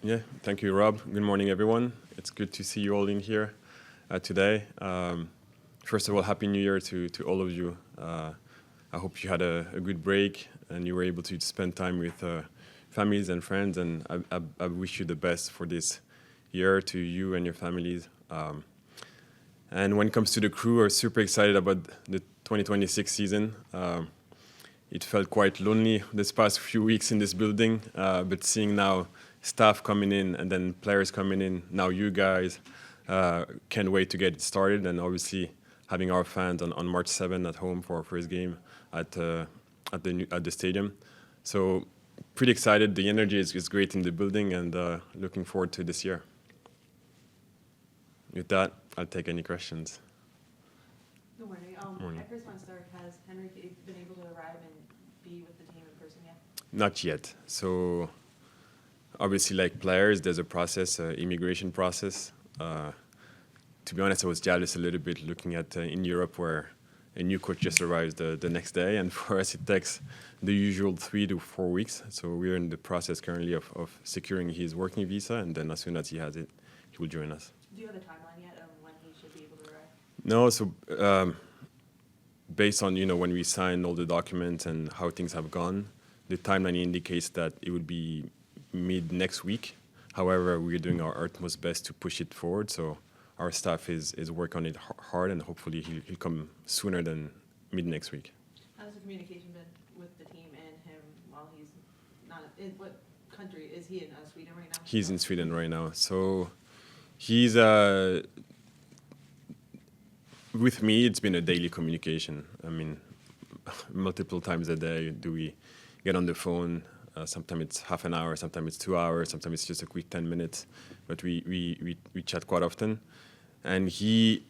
Yeah, thank you, Rob. Good morning, everyone. It's good to see you all in here today. First of all, Happy New Year to all of you. I hope you had a good break and you were able to spend time with families and friends, and I wish you the best for this year to you and your families. And when it comes to the crew, we're super excited about the 2026 season. It felt quite lonely this past few weeks in this building, but seeing now staff coming in and then players coming in, now you guys, can't wait to get it started. And obviously having our fans on March 7th at home for our first game at the stadium. So pretty excited. The energy is great in the building, and looking forward to this year. With that, I'll take any questions. Good morning. Morning. I first want to start, has Henrik been able to arrive and be with the team in person yet? Not yet. So obviously, like players, there's a process, immigration process. To be honest, I was jealous a little bit looking at in Europe where a new coach just arrives the next day, and for us it takes the usual 3 to 4 weeks. So we're in the process currently of securing his working visa, and then as soon as he has it, he will join us. Do you have a timeline yet of when he should be able to arrive? No, so based on when we signed all the documents and how things have gone, the timeline indicates that it would be mid next week. However, we're doing our utmost best to push it forward. So our staff is working on it hard, and hopefully he'll come sooner than mid next week. How's the communication been with the team and him while he's not in what country? Is he in Sweden right now? He's in Sweden right now. So he's with me, it's been a daily communication. I mean, multiple times a day do we get on the phone. Sometimes it's half an hour, sometimes it's 2 hours, sometimes it's just a quick 10 minutes. But we chat quite often. And he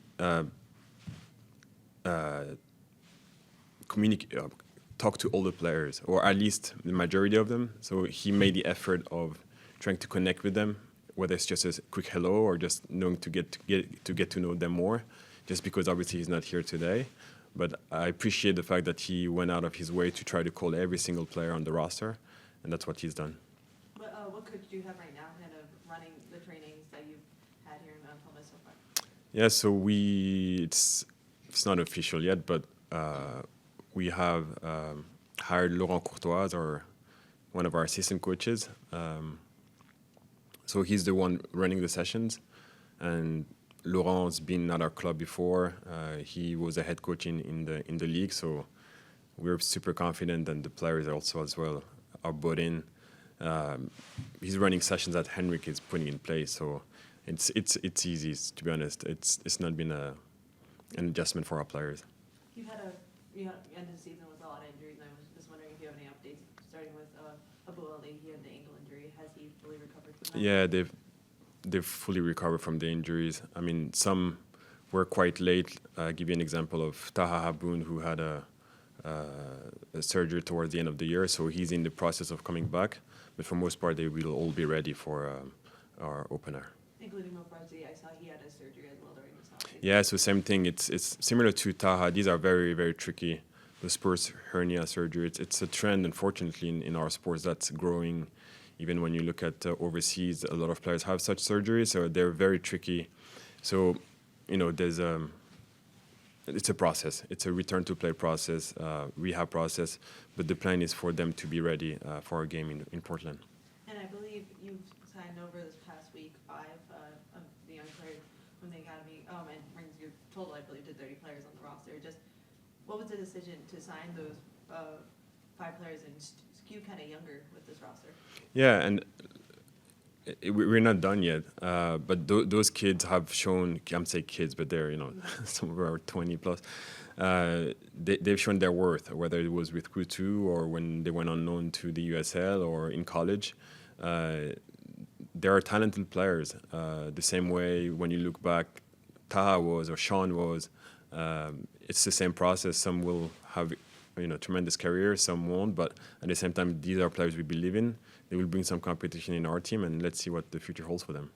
talked to all the players, or at least the majority of them. So he made the effort of trying to connect with them, whether it's just a quick hello or just knowing to get to know them more. Just because obviously he's not here today. But I appreciate the fact that he went out of his way to try to call every single player on the roster, and that's what he's done. What coach do you have right now, kind of running the trainings that you've had here in MLS so far? Yeah, so it's not official yet, but we have hired Laurent Courtois, or one of our assistant coaches. So he's the one running the sessions, and Laurent's been at our club before. He was a head coach in the league, so we're super confident, and the players also as well are bought in. He's running sessions that Henrik is putting in place, so it's easy. To be honest, it's not been an adjustment for our players. You ended the season with a lot of injuries, and I was just wondering if you have any updates, starting with Abu Ali. He had the ankle injury. Has he fully recovered from that? Yeah, they've fully recovered from the injuries. I mean, some were quite late. I'll give you an example of Taha Haboun, who had a surgery towards the end of the year, so he's in the process of coming back. But for most part, they will all be ready for our opener. Including Mofarzi, I saw he had a surgery as well during this holiday. Yeah, so same thing. It's similar to Taha. These are very, very tricky. The sports hernia surgery, it's a trend, unfortunately, in our sports that's growing. Even when you look at overseas, a lot of players have such surgeries, so they're very tricky. So, there's it's a process. It's a return to play process, rehab process, but the plan is for them to be ready for our game in Portland. And I believe you've signed over this past week 5 of the young players from the academy, and brings your total, I believe, to 30 players on the roster. Just what was the decision to sign those 5 players and skew kind of younger with this roster? Yeah, and we're not done yet. But those kids have shown, I'm saying kids, but they're, some of them are 20 plus. They've shown their worth, whether it was with Kutu or when they went on loan to the USL or in college. There are talented players. The same way when you look back, Taha was or Sean was. It's the same process. Some will have tremendous careers, some won't, but at the same time, these are players we believe in. They will bring some competition in our team, and let's see what the future holds for them.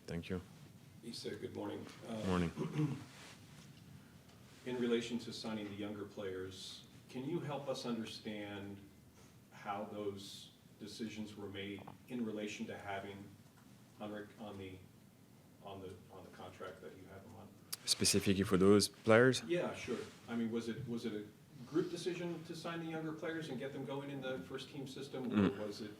Thank you. Issa, good morning. Morning. In relation to signing the younger players, can you help us understand how those decisions were made in relation to having Henrik on the contract that you have him on? Specifically for those players? Yeah, sure. I mean, was it a group decision to sign the younger players and get them going in the first team system, or was it,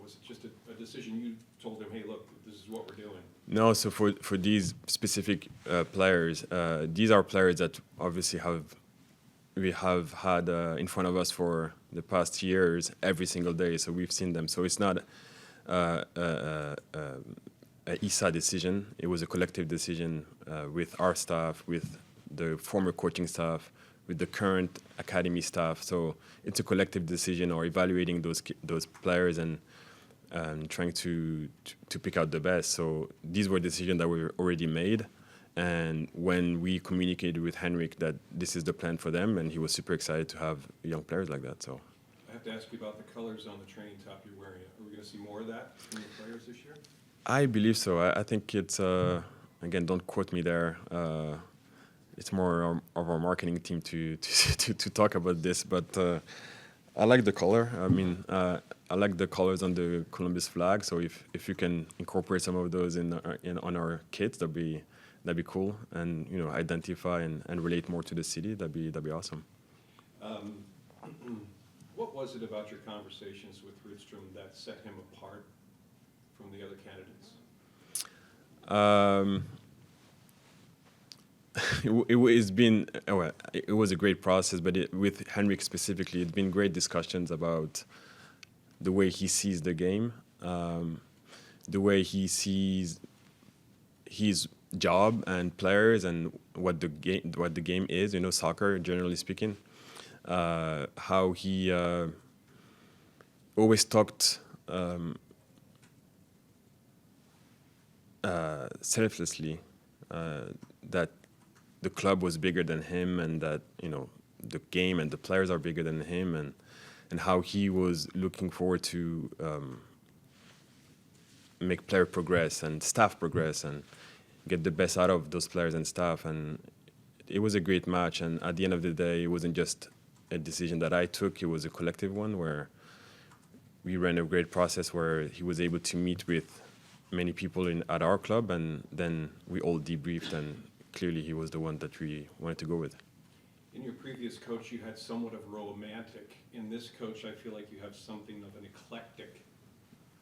was it just a decision you told them, hey, look, this is what we're doing? No, so for these specific players, these are players that obviously we have had in front of us for the past years every single day. So we've seen them. So it's not a Issa decision. It was a collective decision with our staff, with the former coaching staff, with the current academy staff. So it's a collective decision, or evaluating those players and trying to pick out the best. So these were decisions that were already made. And when we communicated with Henrik that this is the plan for them, and he was super excited to have young players like that. So I have to ask you about the colors on the training top you're wearing. Are we going to see more of that from the players this year? I believe so. I think it's, again, don't quote me there. It's more of our marketing team to talk about this. But I like the color. I mean, I like the colors on the Columbus flag. So if you can incorporate some of those on our kits, that'd be cool. And identify and relate more to the city. That'd be awesome. What was it about your conversations with Rydström that set him apart from the other candidates? It was a great process, but with Henrik specifically, it's been great discussions about the way he sees the game, the way he sees his job and players, and what the game is. Soccer, generally speaking. How he always talked selflessly, that the club was bigger than him, and that the game and the players are bigger than him, and how he was looking forward to make player progress and staff progress and get the best out of those players and staff. And it was a great match, and at the end of the day, it wasn't just a decision that I took. It was a collective one where we ran a great process where he was able to meet with many people at our club, and then we all debriefed, and clearly he was the one that we wanted to go with. In your previous coach, you had somewhat of a romantic. In this coach, I feel like you have something of an eclectic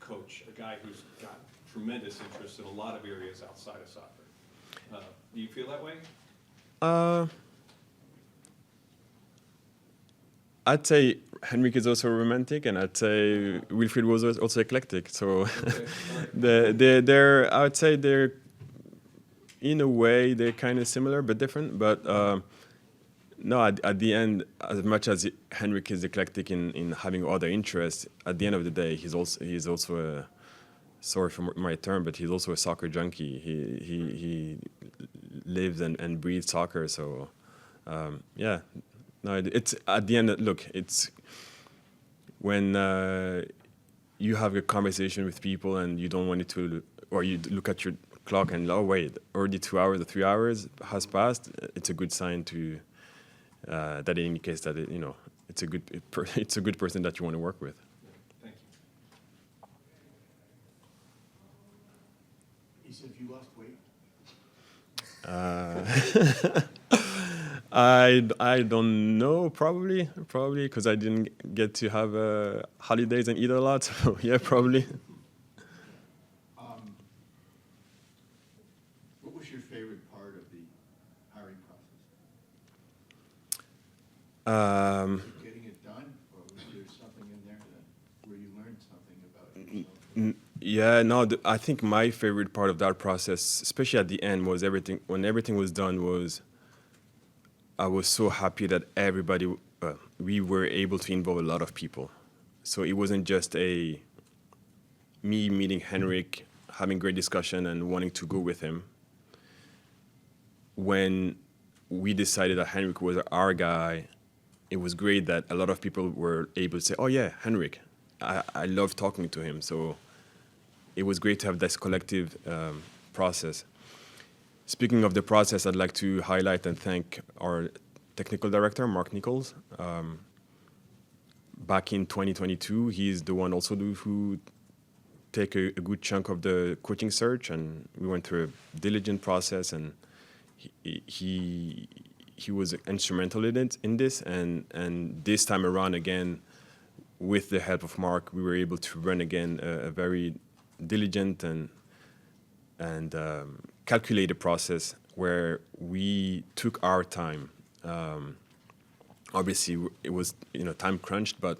coach, a guy who's got tremendous interest in a lot of areas outside of soccer. Do you feel that way? I'd say Henrik is also romantic, and I'd say Wilfried was also eclectic. So I would say they're, in a way, they're kind of similar but different. But no, at the end, as much as Henrik is eclectic in having other interests, at the end of the day, he's also a, sorry for my term, but he's also a soccer junkie. He lives and breathes soccer. So yeah. No, it's at the end. Look, it's when you have a conversation with people and you don't want it to, or you look at your clock and wait, already 2 hours or 3 hours has passed. It's a good sign to that indicates that it's a good person that you want to work with. Thank you. Issa, have you lost weight? I don't know, probably because I didn't get to have holidays and eat a lot. So yeah, probably. What was your favorite part of the hiring process? Getting it done, or was there something in there where you learned something about yourself? Yeah, no, I think my favorite part of that process, especially at the end, was when everything was done, I was so happy that we were able to involve a lot of people. So it wasn't just me meeting Henrik, having great discussion and wanting to go with him. When we decided that Henrik was our guy, it was great that a lot of people were able to say, oh yeah, Henrik, I love talking to him. So it was great to have this collective process. Speaking of the process, I'd like to highlight and thank our technical director, Mark Nichols. back in 2022, he's the one also who take a good chunk of the coaching search, and we went through a diligent process, and he was instrumental in this, and this time around again, with the help of Mark, we were able to run again a very diligent and calculated process where we took our time. Obviously, it was time crunched, but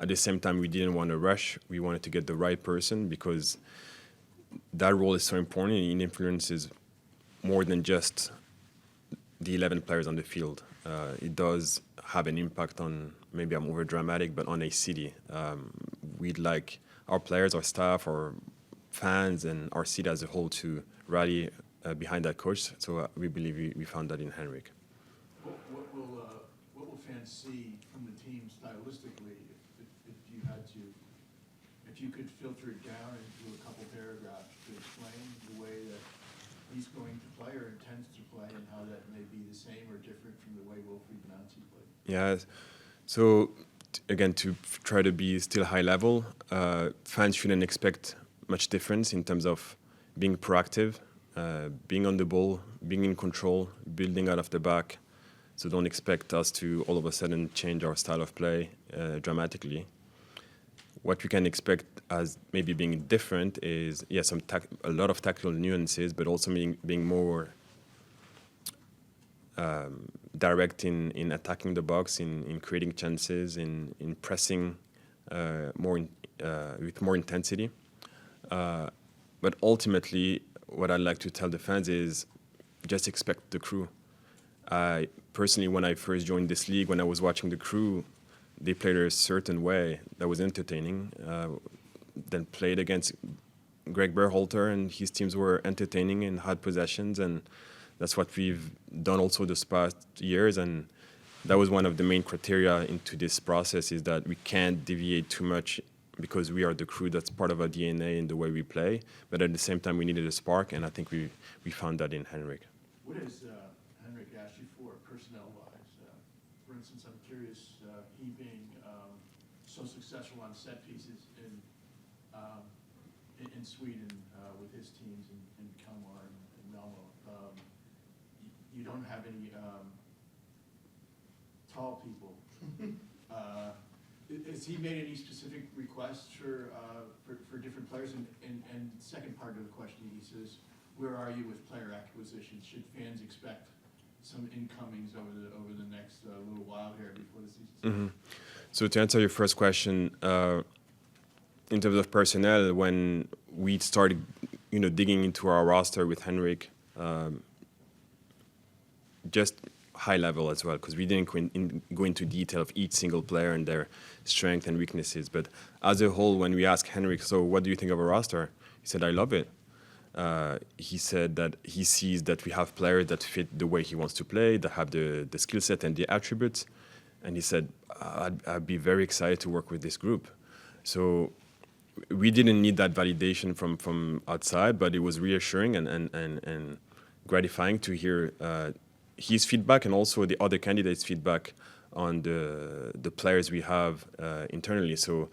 at the same time, we didn't want to rush. We wanted to get the right person because that role is so important. It influences more than just the 11 players on the field. It does have an impact on, maybe I'm over dramatic, but on a city. We'd like our players, our staff, our fans, and our city as a whole to rally behind that coach. So we believe we found that in Henrik. What will fans see from the team stylistically if you could filter it down into a couple paragraphs to explain the way that he's going to play or intends to play, and how that may be the same or different from the way Wilfried Nancy played? Yeah. So again, to try to be still high level, fans shouldn't expect much difference in terms of being proactive, being on the ball, being in control, building out of the back. So don't expect us to all of a sudden change our style of play dramatically. What we can expect as maybe being different is, yes, a lot of tactical nuances, but also being more direct in attacking the box, in creating chances, in pressing with more intensity. But ultimately, what I'd like to tell the fans is just expect the Crew. Personally, when I first joined this league, when I was watching the Crew, they played a certain way that was entertaining. Then played against Greg Berhalter, and his teams were entertaining and had possessions, and that's what we've done also this past years. And that was one of the main criteria into this process, is that we can't deviate too much because we are the Crew. That's part of our DNA in the way we play. But at the same time, we needed a spark, and I think we found that in Henrik. What has Henrik asked you for personnel-wise? For instance, I'm curious, he being so successful on set pieces in Sweden with his teams in Kalmar and Malmo, you don't have any tall people. Has he made any specific requests for different players? And second part of the question, he says, where are you with player acquisition? Should fans expect some incomings over the next little while here before the season starts? Mm-hmm. So to answer your first question, in terms of personnel, when we started, digging into our roster with Henrik, just high level as well, because we didn't go into detail of each single player and their strengths and weaknesses. But as a whole, when we asked Henrik, so what do you think of our roster? He said, I love it. He said that he sees that we have players that fit the way he wants to play, that have the skill set and the attributes. And he said, I'd be very excited to work with this group. So we didn't need that validation from outside, but it was reassuring and gratifying to hear his feedback and also the other candidates' feedback on the players we have internally. So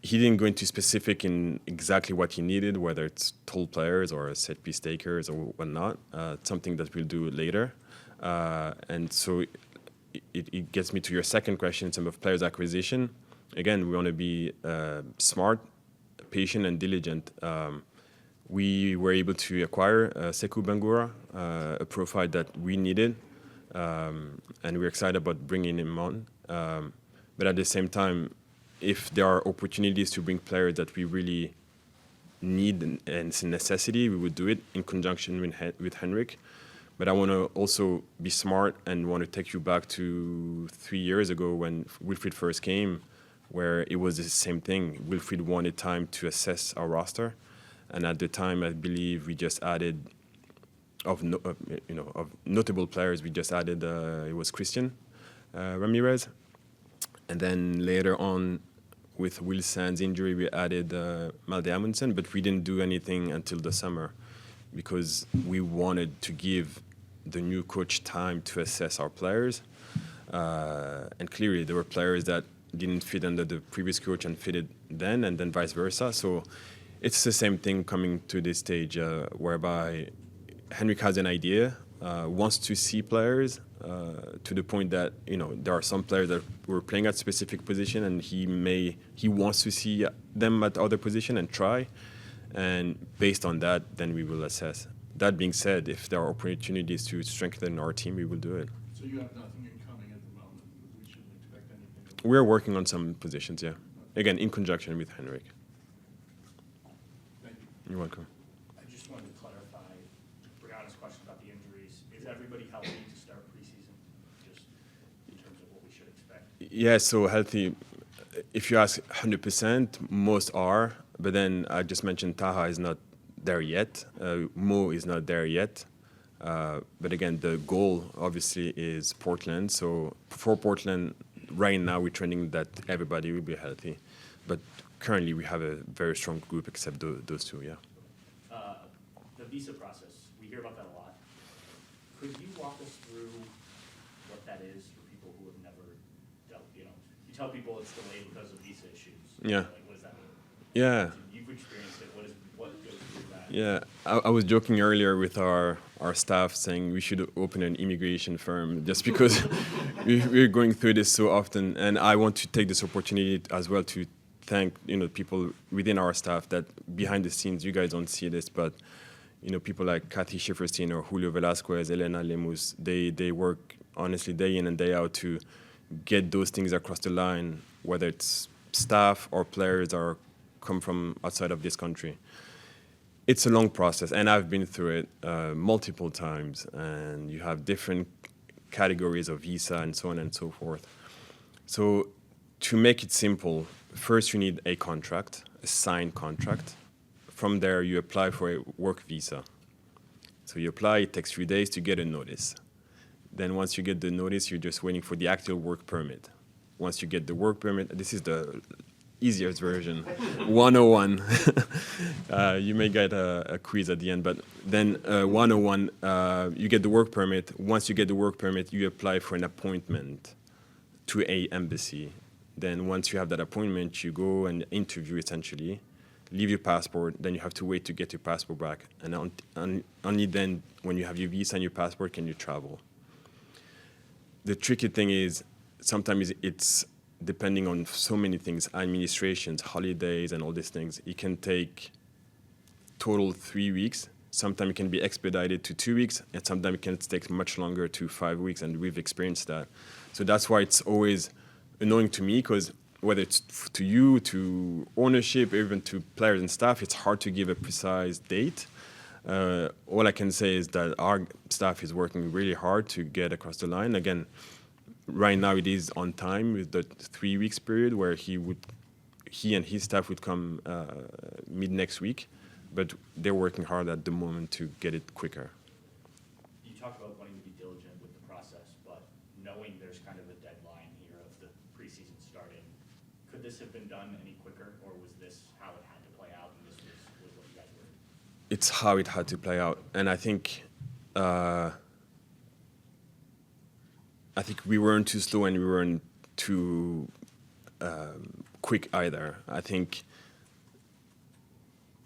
he didn't go into specific in exactly what he needed, whether it's tall players or set piece takers or whatnot. Something that we'll do later. And so it gets me to your second question in terms of players acquisition. Again, we want to be smart, patient, and diligent. We were able to acquire Sekou Bangura, a profile that we needed, and we're excited about bringing him on. But at the same time, if there are opportunities to bring players that we really need and it's a necessity, we would do it in conjunction with Henrik. But I want to also be smart and want to take you back to 3 years ago when Wilfried first came, where it was the same thing. Wilfried wanted time to assess our roster. And at the time, I believe we just added, of notable players, we just added, it was Christian Ramirez. And then later on, with Will Sand's injury, we added Malte Amundsen, but we didn't do anything until the summer because we wanted to give the new coach time to assess our players. And clearly, there were players that didn't fit under the previous coach and fitted then, and then vice versa. So it's the same thing coming to this stage whereby Henrik has an idea, wants to see players to the point that there are some players that were playing at specific position, and he wants to see them at other position and try, and based on that, then we will assess. That being said, if there are opportunities to strengthen our team, we will do it. So you have nothing incoming at the moment. We shouldn't expect anything. We're working on some positions, yeah. Again, in conjunction with Henrik. Thank you. You're welcome. I just wanted to clarify Brianna's question about the injuries. Is everybody healthy to start preseason, just in terms of what we should expect? Yeah, so healthy. If you ask 100%, most are. But then I just mentioned Taha is not there yet. Mo is not there yet. But again, the goal obviously is Portland. So for Portland, right now we're trending that everybody will be healthy. But currently we have a very strong group except those two, yeah. The visa process, we hear about that a lot. Could you walk us through what that is for people who have never dealt, you tell people it's delayed because of visa issues. Yeah. Like, what does that mean? Yeah. You've experienced it. What goes through that? Yeah, I was joking earlier with our staff saying we should open an immigration firm just because we're going through this so often. And I want to take this opportunity as well to thank people within our staff that behind the scenes, you guys don't see this, but people like Kathy Schifferstein or Julio Velasquez, Elena Lemus, they work honestly day in and day out to get those things across the line, whether it's staff or players or come from outside of this country. It's a long process, and I've been through it multiple times, and you have different categories of visa and so on and so forth. So to make it simple, first you need a contract, a signed contract. From there, you apply for a work visa. So you apply, it takes 3 days to get a notice. Then once you get the notice, you're just waiting for the actual work permit. Once you get the work permit, this is the easiest version, 101. You may get a quiz at the end, but then 101, you get the work permit. Once you get the work permit, you apply for an appointment to a embassy. Then once you have that appointment, you go and interview essentially, leave your passport, then you have to wait to get your passport back. And only then, when you have your visa and your passport, can you travel. The tricky thing is, sometimes it's depending on so many things, administrations, holidays, and all these things. It can take total 3 weeks. Sometimes it can be expedited to 2 weeks, and sometimes it can take much longer to 5 weeks, and we've experienced that. So that's why it's always annoying to me, because whether it's to you, to ownership, even to players and staff, it's hard to give a precise date. All I can say is that our staff is working really hard to get across the line. Again, right now it is on time with the 3 weeks period where he and his staff would come mid next week, but they're working hard at the moment to get it quicker. You talk about wanting to be diligent with the process, but knowing there's kind of a deadline here of the preseason starting, could this have been done any quicker, or was this how it had to play out, and this was what you guys were? It's how it had to play out, and I think we weren't too slow and we weren't too quick either. I think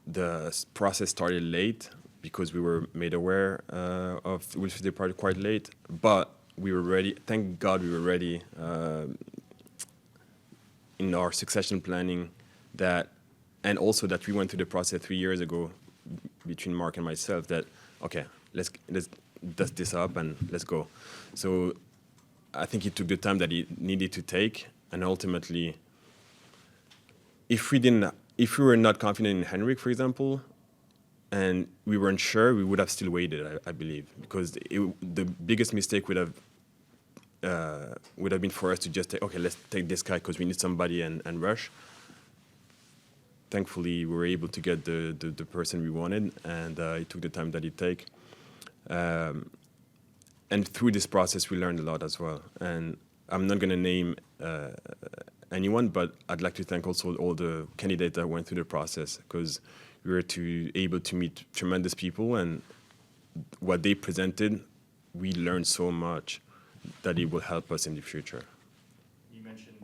the process started late because we were made aware of Wilfried's departure quite late, but we were ready. Thank God we were ready in our succession planning, and also that we went through the process 3 years ago between Mark and myself that, okay, let's dust this up and let's go. So I think he took the time that he needed to take, and ultimately, if we were not confident in Henrik, for example, and we weren't sure, we would have still waited, I believe, because the biggest mistake would have been for us to just say, okay, let's take this guy because we need somebody and rush. Thankfully, we were able to get the person we wanted, and it took the time that it take. And through this process, we learned a lot as well. And I'm not going to name anyone, but I'd like to thank also all the candidates that went through the process, because we were able to meet tremendous people, and what they presented, we learned so much that it will help us in the future. You mentioned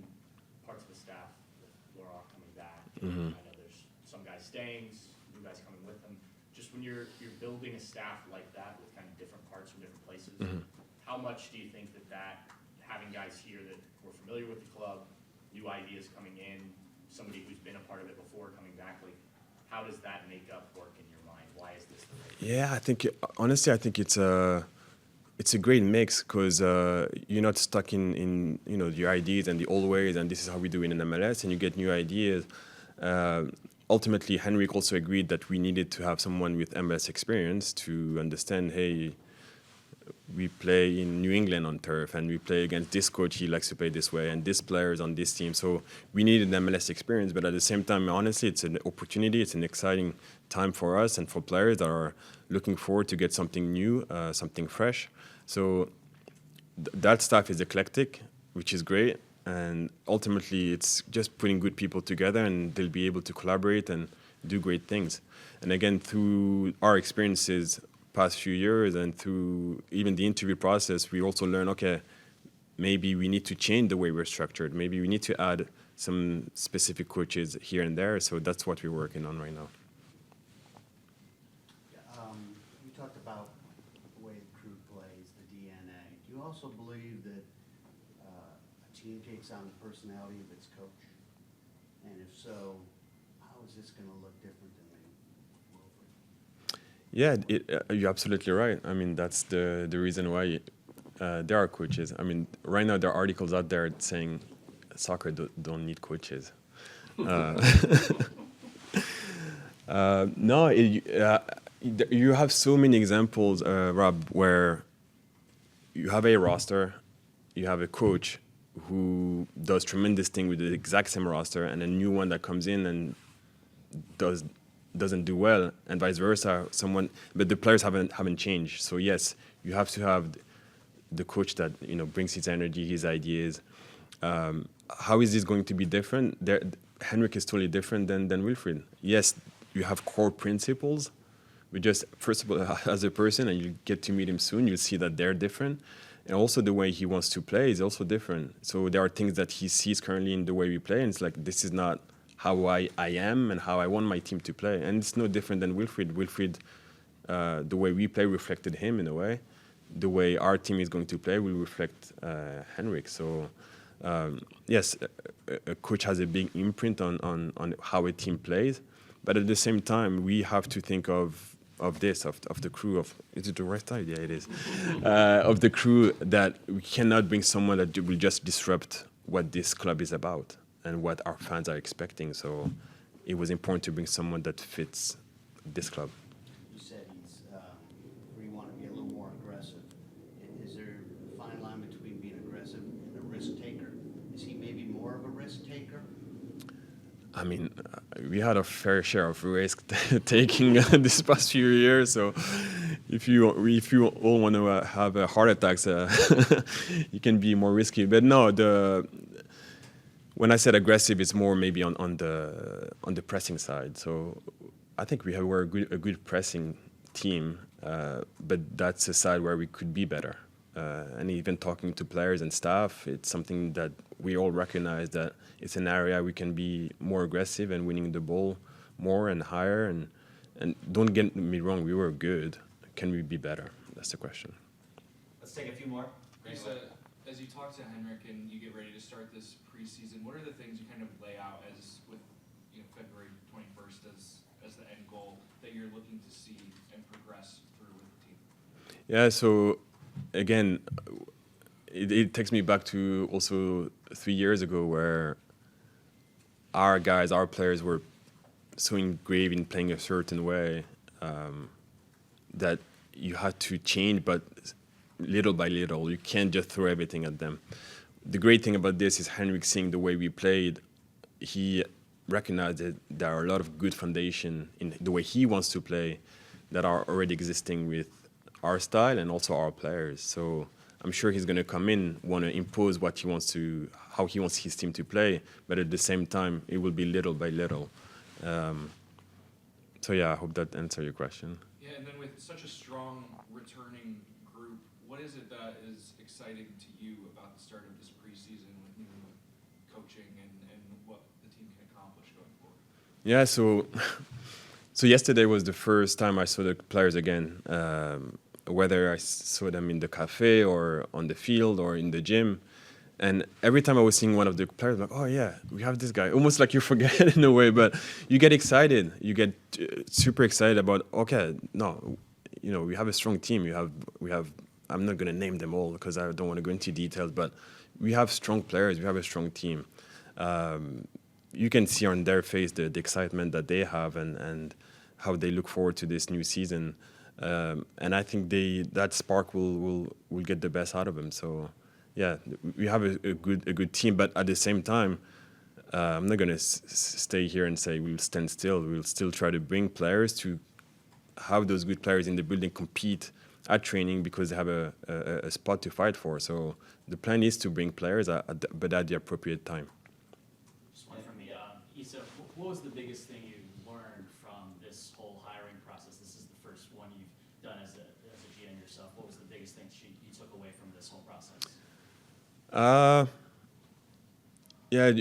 Mhm. I know there's some guys staying, new guys coming with them. Just when you're building a staff like that with kind of different parts from different places, Mhm. how much do you think that having guys here that were familiar with the club, new ideas coming in, somebody who's been a part of it before coming back, like how does that makeup work in your mind? Why is this the right? Yeah, I think honestly, I think it's a great mix because you're not stuck in your ideas and the old ways and this is how we do it in MLS and you get new ideas. Uh, Ultimately, Henrik also agreed that we needed to have someone with MLS experience to understand, hey, we play in New England on turf and we play against this coach, he likes to play this way, and this player is on this team. So we needed an MLS experience, but at the same time, honestly, it's an opportunity, it's an exciting time for us and for players that are looking forward to get something new, something fresh. So that stuff is eclectic, which is great. And ultimately, it's just putting good people together and they'll be able to collaborate and do great things. And again, through our experiences past few years and through even the interview process, we also learn, okay, maybe we need to change the way we're structured. Maybe we need to add some specific coaches here and there. So that's what we're working on right now. You talked about the way the crew plays, the DNA. Do you also believe that a team takes on the personality of its coach? And if so, how is this going to look different than Wilfred? Yeah, you're absolutely right. I mean, that's the reason why there are coaches. I mean, right now there are articles out there saying soccer don't need coaches. No, you have so many examples, Rob, where you have a roster, you have a coach who does tremendous thing with the exact same roster, and a new one that comes in and doesn't do well, and vice versa. But the players haven't changed. So yes, you have to have the coach that brings his energy, his ideas. How is this going to be different? Henrik is totally different than Wilfried. Yes, you have core principles. We just, first of all, as a person, and you get to meet him soon, you'll see that they're different. And also the way he wants to play is also different. So there are things that he sees currently in the way we play, and it's like, this is not how I am and how I want my team to play. And it's no different than Wilfried. Wilfried, the way we play reflected him in a way. The way our team is going to play will reflect Henrik. So yes, a coach has a big imprint on how a team plays. But at the same time, we have to think of the crew, is it the right side? Yeah, it is. Of the crew, that we cannot bring someone that will just disrupt what this club is about and what our fans are expecting. So it was important to bring someone that fits this club. You said you want to be a little more aggressive. Is there a fine line between being aggressive and a risk taker? Is he maybe more of a risk taker? I mean, we had a fair share of risk taking this past few years. So if you all want to have heart attacks, you can be more risky. But no, when I said aggressive, it's more maybe on the pressing side. So I think we're a good pressing team, but that's a side where we could be better. And even talking to players and staff, it's something that we all recognize that it's an area we can be more aggressive and winning the ball more and higher. And don't get me wrong, we were good. Can we be better? That's the question. Let's take a few more. Issa, as you talk to Henrik and you get ready to start this preseason, what are the things you kind of lay out as with February 21st as the end goal that you're looking to see and progress through with the team? Yeah, so again, it takes me back to also 3 years ago where our players were so engraved in playing a certain way that you had to change, but little by little. You can't just throw everything at them. The great thing about this is Henrik, seeing the way we played, he recognized that there are a lot of good foundation in the way he wants to play that are already existing with our style and also our players. So I'm sure he's going to come in, want to impose how he wants his team to play, but at the same time, it will be little by little. So yeah, I hope that answers your question. Yeah, and then with such a strong returning group, what is it that is exciting to you about the start of this preseason with new coaching and what the team can accomplish going forward? Yeah, so so yesterday was the first time I saw the players again. Whether I saw them in the cafe or on the field or in the gym, and every time I was seeing one of the players, I'm like, oh yeah, we have this guy. Almost like you forget in a way, but you get excited. You get super excited about, okay, no, we have a strong team. We have. I'm not gonna name them all because I don't want to go into details, but we have strong players. We have a strong team. You can see on their face the excitement that they have and how they look forward to this new season. And I think that spark will get the best out of them. So, yeah, we have a good team, but at the same time, I'm not gonna stay here and say we'll stand still. We'll still try to bring players to have those good players in the building compete at training because they have a spot to fight for. So the plan is to bring players, but at the appropriate time. Just one from me. Issa, what was the biggest thing you learned from this whole hiring process? This is the first one you've done as a GM yourself. What was the biggest thing you took away from this whole process? Yeah,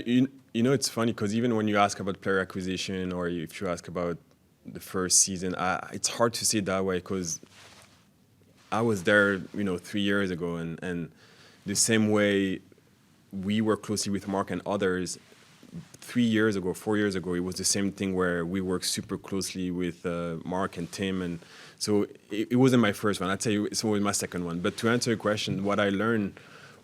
it's funny because even when you ask about player acquisition or if you ask about the first season, it's hard to see it that way because I was there, 3 years ago, and the same way we work closely with Mark and others, 3 years ago, 4 years ago, it was the same thing where we worked super closely with Mark and Tim, and so it wasn't my first one. I'd say it was my second one. But to answer your question, what I learned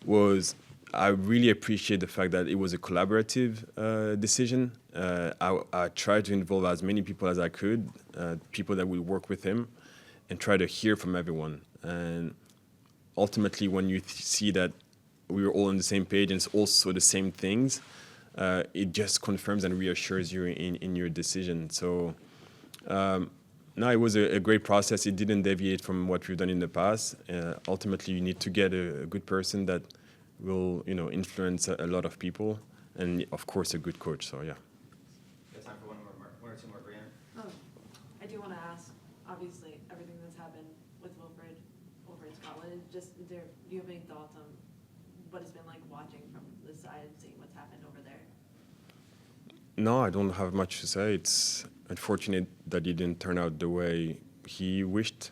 was I really appreciate the fact that it was a collaborative decision. I tried to involve as many people as I could, people that would work with him, and try to hear from everyone. And ultimately, when you see that we were all on the same page and it's also the same things, it just confirms and reassures you in your decision. So no, it was a great process. It didn't deviate from what we've done in the past. Ultimately, you need to get a good person that will, influence a lot of people, and of course, a good coach. So yeah. Got time for one or two more, Brianna? Oh, I do want to ask, obviously, everything that's happened with Wilfred over in Scotland, do you have any thoughts on what it's been like watching from the side and seeing what's happened over there? No, I don't have much to say. It's unfortunate that it didn't turn out the way he wished,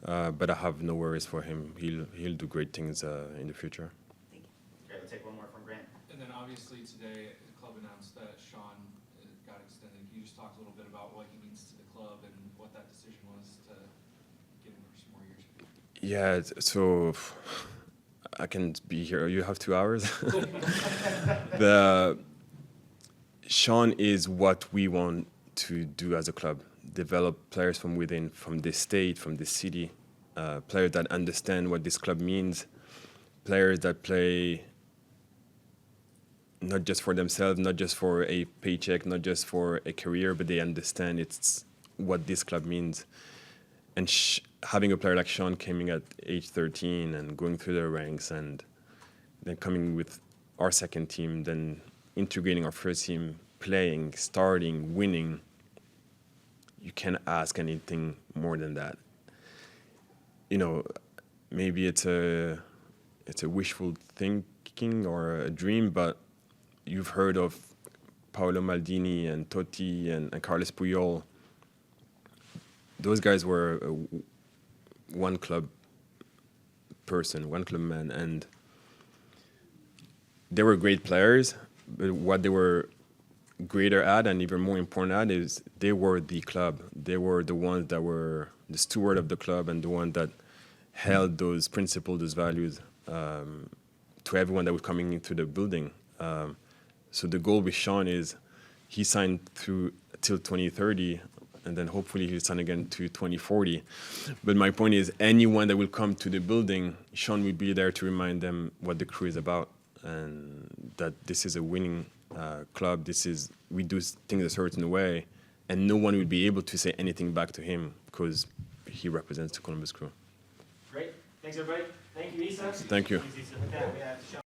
but I have no worries for him. He'll do great things in the future. Thank you. Okay, we'll take one more from Grant. And then obviously today, the club announced that Sean got extended. Can you just talk a little bit about what he means to the club and what that decision was to give him for some more years? Yeah, so I can be here. You have 2 hours. Sean is what we want to do as a club. Develop players from within, from this state, from this city. Players that understand what this club means. Players that play not just for themselves, not just for a paycheck, not just for a career, but they understand it's what this club means. And having a player like Sean coming at age 13 and going through the ranks and then coming with our second team, then integrating our first team, playing, starting, winning, you can't ask anything more than that. Maybe it's a wishful thinking or a dream, but you've heard of Paolo Maldini and Totti and Carles Puyol. Those guys were one club person, one club man, and they were great players, but what they were greater at and even more important at is they were the club. They were the ones that were the steward of the club and the one that held those principles, those values to everyone that was coming into the building. So the goal with Sean is he signed through till 2030, and then hopefully he'll sign again to 2040. But my point is anyone that will come to the building, Sean will be there to remind them what the crew is about and that this is a winning club. We do things a certain way, and no one will be able to say anything back to him because he represents the Columbus Crew. Great. Thanks, everybody. Thank you, Issa. Thank you. With that, we have Sean.